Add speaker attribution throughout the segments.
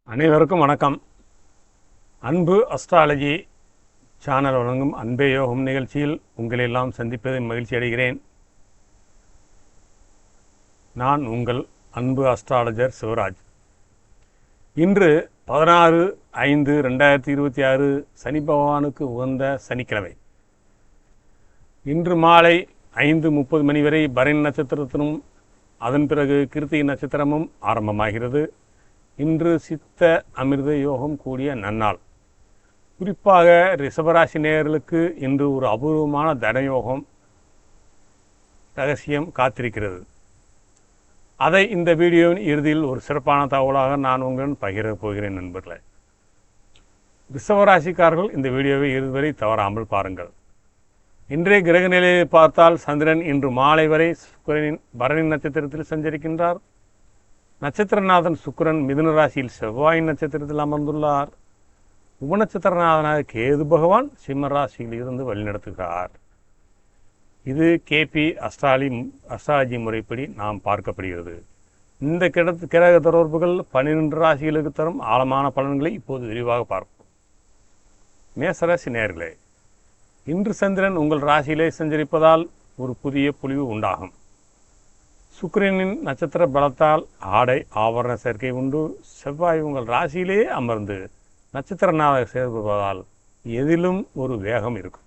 Speaker 1: அனைவருக்கும் வணக்கம். அன்பு அஸ்ட்ராலஜி சேனல் வழங்கும் அன்பே யோகம் நிகழ்ச்சியில் உங்களை எல்லாம் சந்திப்பதில் மகிழ்ச்சி அடைகிறேன். நான் உங்கள் அன்பு அஸ்ட்ராலஜர் சிவராஜ். இன்று 16/5/2026 சனி பகவானுக்கு உகந்த சனிக்கிழமை. இன்று மாலை 5:30 மணி வரை பரணி நட்சத்திரத்திலும் அதன் பிறகு கிருத்திகை நட்சத்திரமும் ஆரம்பமாகிறது. இன்று சித்த அமிர்த யோகம் கூடிய நன்னாள். குறிப்பாக ரிஷபராசி நேயர்களுக்கு இன்று ஒரு அபூர்வமான தனயோகம் ரகசியம் காத்திருக்கிறது. அதை இந்த வீடியோவின் இறுதியில் ஒரு சிறப்பான தகவலாக நான் உங்களுடன் பகிரப் போகிறேன் நண்பர்களே. ரிஷபராசிக்காரர்கள் இந்த வீடியோவை இறுதிவரை தவறாமல் பாருங்கள். இன்றைய கிரக நிலையை பார்த்தால் சந்திரன் இன்று மாலை வரை சுக்கிரனின் பரணி நட்சத்திரத்தில் சஞ்சரிக்கின்றார். நட்சத்திரநாதன் சுக்கிரன் மிதுன ராசியில் செவ்வாயின் நட்சத்திரத்தில் அமர்ந்துள்ளார். உபநட்சத்திரநாதனாக கேது பகவான் சிம்ம ராசியில் இருந்து வழிநடத்துகிறார். இது கேபி அஸ்ட்ராலஜி முறைப்படி நாம் பார்க்கப்படுகிறது. இந்த கிரக தொடர்புகள் 12 ராசிகளுக்கு தரும் ஆழமான பலன்களை இப்போது விரிவாக பார்ப்போம். மேசராசி நேயர்களே, இன்று சந்திரன் உங்கள் ராசியிலே சஞ்சரிப்பதால் ஒரு புதிய பொலிவு உண்டாகும். சுக்கிரனின் நட்சத்திர பலத்தால் ஆடை ஆபரண சேர்க்கை உண்டு. செவ்வாய் உங்கள் ராசியிலேயே அமர்ந்து நட்சத்திரநாத செயல்படுவதால் எதிலும் ஒரு வேகம் இருக்கும்.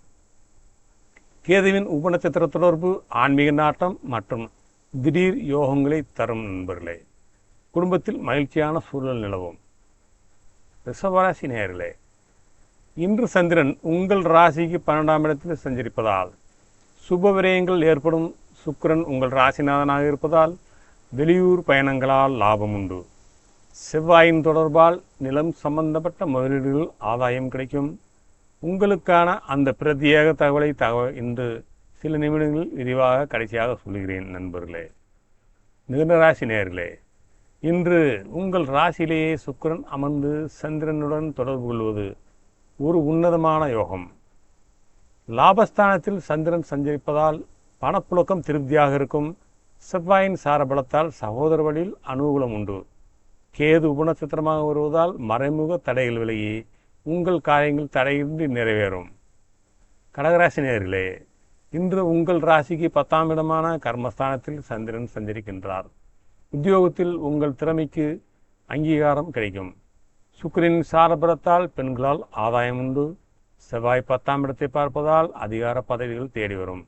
Speaker 1: கேதுவின் உபநட்சத்திர தொடர்பு ஆன்மீக நாட்டம் மற்றும் திடீர் யோகங்களை தரும் நண்பர்களே. குடும்பத்தில் மகிழ்ச்சியான சூழல் நிலவும். ரிஷபராசி நேயர்களே, இன்று சந்திரன் உங்கள் ராசிக்கு 12ஆம் இடத்தில் சஞ்சரிப்பதால் சுப விரயங்கள் ஏற்படும். சுக்கிரன் உங்கள் ராசிநாதனாக இருப்பதால் வெளியூர் பயணங்களால் லாபம் உண்டு. செவ்வாயின் தொடர்பால் நிலம் சம்பந்தப்பட்ட முதலீடுகள் ஆதாயம் கிடைக்கும். உங்களுக்கான அந்த பிரத்யேக தகவலை இன்று சில நிமிடங்களில் விரிவாக கடைசியாக சொல்கிறேன் நண்பர்களே. மிதுனராசி நேயர்களே, இன்று உங்கள் ராசியிலேயே சுக்கிரன் அமர்ந்து சந்திரனுடன் தொடர்பு கொள்வது ஒரு உன்னதமான யோகம். லாபஸ்தானத்தில் சந்திரன் சஞ்சரிப்பதால் பணப்புழக்கம் திருப்தியாக இருக்கும். செவ்வாயின் சாரபலத்தால் சகோதர வழியில் அனுகூலம் உண்டு. கேது உபநட்சத்திரமாக வருவதால் மறைமுக தடைகள் விலகி உங்கள் காரியங்கள் தடையின்றி நிறைவேறும். கடகராசி நேயர்களே, இன்று உங்கள் ராசிக்கு 10ஆம் இடமான கர்மஸ்தானத்தில் சந்திரன் சஞ்சரிக்கின்றார். உத்தியோகத்தில் உங்கள் திறமைக்கு அங்கீகாரம் கிடைக்கும். சுக்கிரனின் சாரபலத்தால் பெண்களால் ஆதாயம் உண்டு. செவ்வாய் 10ஆம் இடத்தை பார்ப்பதால் அதிகார பதவிகள் தேடி வரும்.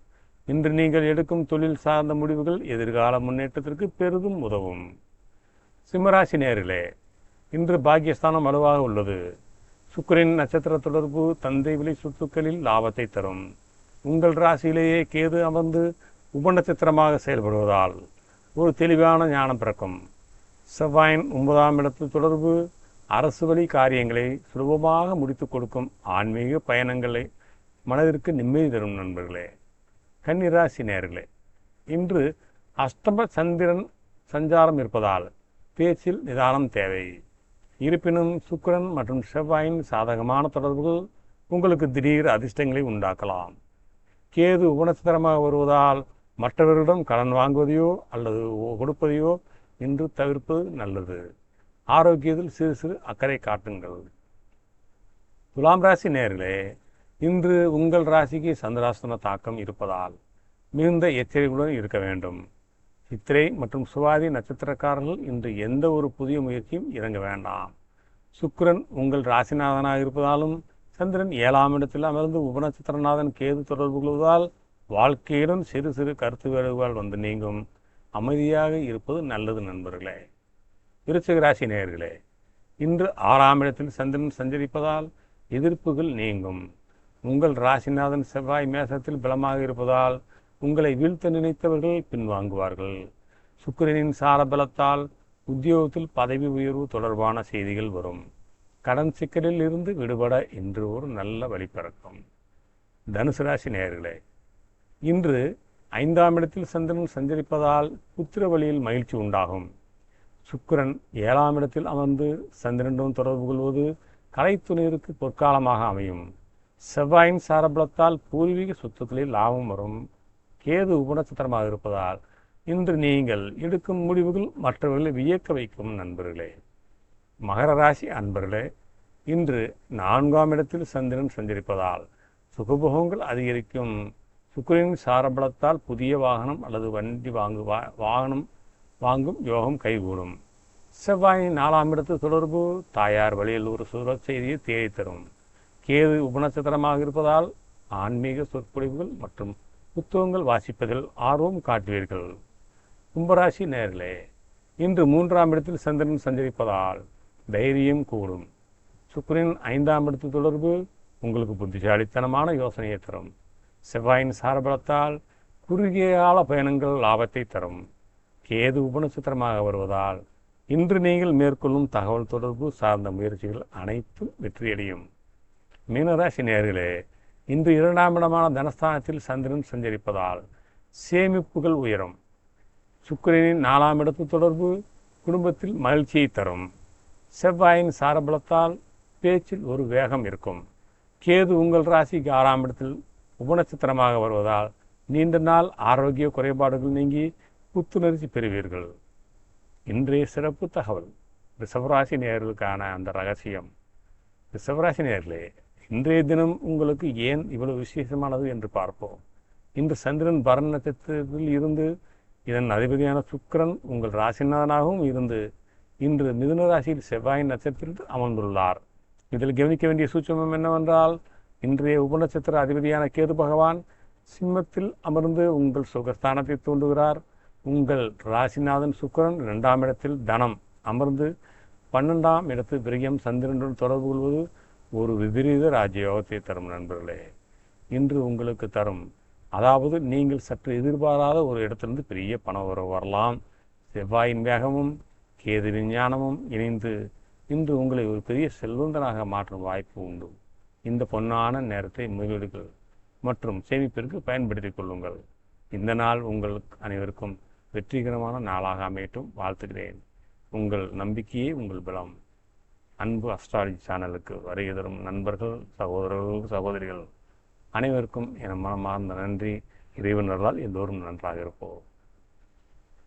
Speaker 1: இன்று நீங்கள் எடுக்கும் தொழில் சார்ந்த முடிவுகள் எதிர்கால முன்னேற்றத்திற்கு பெரிதும் உதவும். சிம்மராசி நேயர்களே, இன்று பாக்கியஸ்தானம் வலுவாக உள்ளது. சுக்கிரனின் நட்சத்திர தொடர்பு தந்தை வழி சொத்துக்களில் லாபத்தை தரும். உங்கள் ராசியிலேயே கேது அமர்ந்து உபநட்சத்திரமாக செயல்படுவதால் ஒரு தெளிவான ஞானம் பிறக்கும். செவ்வாயின் 9ஆம் இடத்தில் தொடர்பு அரசு வழி காரியங்களை சுலபமாக முடித்து கொடுக்கும். ஆன்மீக பயணங்களை மனதிற்கு நிம்மதி தரும் நண்பர்களே. கன்னிராசி நேயர்களே, இன்று அஷ்டம சந்திரன் சஞ்சாரம் இருப்பதால் பேச்சில் நிதானம் தேவை. இருப்பினும் சுக்கிரன் மற்றும் செவ்வாயின் சாதகமான தொடர்புகள் உங்களுக்கு திடீர் அதிர்ஷ்டங்களை உண்டாக்கலாம். கேது உபநட்சத்திரமாக வருவதால் மற்றவர்களிடம் கடன் வாங்குவதையோ அல்லது கொடுப்பதையோ இன்று தவிர்ப்பது நல்லது. ஆரோக்கியத்தில் சிறு சிறு அக்கறை காட்டுங்கள். துலாம் ராசி நேயர்களே, இன்று உங்கள் ராசிக்கு சந்திராஷ்டம தாக்கம் இருப்பதால் மிகுந்த எச்சரிக்கையுடன் இருக்க வேண்டும். சித்திரை மற்றும் சுவாதி நட்சத்திரக்காரர்கள் இன்று எந்த ஒரு புதிய முயற்சியும் இறங்க வேண்டாம். சுக்கிரன் உங்கள் ராசிநாதனாக இருப்பதாலும் சந்திரன் 7ஆம் இடத்தில் அமர்ந்து உபநட்சத்திரநாதன் கேது தொடர்பு கொள்வதால் வாழ்க்கையுடன் சிறு சிறு கருத்து வேறுபாடு வந்து நீங்கும். அமைதியாக இருப்பது நல்லது நண்பர்களே. விருச்சிக ராசி நேயர்களே, இன்று 6ஆம் இடத்தில் சந்திரன் சஞ்சரிப்பதால் எதிர்ப்புகள் நீங்கும். உங்கள் ராசிநாதன் செவ்வாய் மேசத்தில் பலமாக இருப்பதால் உங்களை வீழ்த்த நினைத்தவர்கள் பின்வாங்குவார்கள். சுக்கிரனின் சாரபலத்தால் உத்தியோகத்தில் பதவி உயர்வு தொடர்பான செய்திகள் வரும். கடன் சிக்கலில் இருந்து விடுபட இன்று ஒரு நல்ல வழி பிறக்கும். தனுசு ராசி நேயர்களே, இன்று 5ஆம் இடத்தில் சந்திரன் சஞ்சரிப்பதால் புத்திர வழியில் மகிழ்ச்சி உண்டாகும். சுக்கிரன் 7ஆம் இடத்தில் அமர்ந்து சந்திரனுடன் தொடர்பு கொள்வது கலைத்துணையிற்கு பொற்காலமாக அமையும். செவ்வாயின் சாரபலத்தால் பூர்வீக சொத்துக்களில் லாபம் வரும். கேது உபநட்சத்திரமாக இருப்பதால் இன்று நீங்கள் எடுக்கும் முடிவுகள் மற்றவர்களை வியக்க வைக்கும் நண்பர்களே. மகர ராசி அன்பர்களே, இன்று 4ஆம் இடத்தில் சந்திரன் சஞ்சரிப்பதால் சுகபோகங்கள் அதிகரிக்கும். சுக்கிரனின் சாரபலத்தால் புதிய வாகனம் அல்லது வண்டி வாகனம் வாங்கும் யோகம் கைகூடும். செவ்வாயின் 4ஆம் இடத்து தொடர்பு தாயார் வழியில் ஒரு சுர செய்தியை தேடி தரும். கேது உபநட்சத்திரமாக இருப்பதால் ஆன்மீக சொற்பொழிவுகள் மற்றும் புத்தகங்கள் வாசிப்பதில் ஆர்வம் காட்டுவீர்கள். கும்பராசி நேயர்களே, இன்று 3ஆம் இடத்தில் சந்திரன் சஞ்சரிப்பதால் தைரியம் கூடும். சுக்கிரனின் 5ஆம் இடத்து தொடர்பு உங்களுக்கு புத்திசாலித்தனமான யோசனையை தரும். செவ்வாயின் சாரபலத்தால் குறுகிய கால பயணங்கள் லாபத்தை தரும். கேது உபநட்சத்திரமாக வருவதால் இன்று நீங்கள் மேற்கொள்ளும் தகவல் தொடர்பு சார்ந்த முயற்சிகள் அனைத்தும் வெற்றியடையும். மீனராசி நேயர்களே, இன்று 2ஆம் இடமான தனஸ்தானத்தில் சந்திரன் சஞ்சரிப்பதால் சேமிப்புகள் உயரும். சுக்கிரனின் 4ஆம் இடத்து தொடர்பு குடும்பத்தில் மகிழ்ச்சியை தரும். செவ்வாயின் சாரபலத்தால் பேச்சில் ஒரு வேகம் இருக்கும். கேது உங்கள் ராசிக்கு 6ஆம் இடத்தில் உபநட்சத்திரமாக வருவதால் நீண்ட நாள் ஆரோக்கிய குறைபாடுகள் நீங்கி புத்துணர்ச்சி பெறுவீர்கள். இன்றைய சிறப்பு தகவல் ரிஷபராசி நேயர்களுக்கான அந்த ரகசியம். ரிஷபராசி நேயர்களே, இன்றைய தினம் உங்களுக்கு ஏன் இவ்வளவு விசேஷமானது என்று பார்ப்போம். இன்று சந்திரன் பரண நட்சத்திரத்தில் இருந்து இதன் அதிபதியான சுக்கிரன் உங்கள் ராசிநாதனாகவும் இருந்து இன்று மிதுன ராசியில் செவ்வாயின் நட்சத்திரத்தில் அமர்ந்துள்ளார். இதில் கவனிக்க வேண்டிய சூட்சமம் என்னவென்றால், இன்றைய உபநட்சத்திர அதிபதியான கேது பகவான் சிம்மத்தில் அமர்ந்து உங்கள் சுகஸ்தானத்தை தூண்டுகிறார். உங்கள் ராசிநாதன் சுக்கிரன் 2ஆம் இடத்தில் தனம் அமர்ந்து 12ஆம் இடத்து விரயம் சந்திரனுடன் தொடர்பு கொள்வது ஒரு விபரீத ராஜயோகத்தை தரும். நண்பர்களே, இன்று உங்களுக்கு தரும், அதாவது நீங்கள் சற்று எதிர்பாராத ஒரு இடத்திலிருந்து பெரிய பண உறவு வரலாம். செவ்வாயின் வேகமும் கேதுவின் ஞானமும் இணைந்து இன்று உங்களை ஒரு பெரிய செல்வந்தனாக மாற்றும் வாய்ப்பு உண்டு. இந்த பொன்னான நேரத்தை முதலீடுகள் மற்றும் சேமிப்பிற்கு பயன்படுத்திக் கொள்ளுங்கள். இந்த நாள் உங்களுக்கு அனைவருக்கும் வெற்றிகரமான நாளாக அமையட்டும். வாழ்த்துகிறேன். உங்கள் நம்பிக்கையே உங்கள் பலம். அன்பு அஸ்ட்ராலஜி சேனலுக்கு வருகை தரும் நண்பர்கள், சகோதரர்கள், சகோதரிகள் அனைவருக்கும் என் மனமார்ந்த நன்றி. இறைவனர்களால் எல்லோரும் நன்றாக இருப்போம்.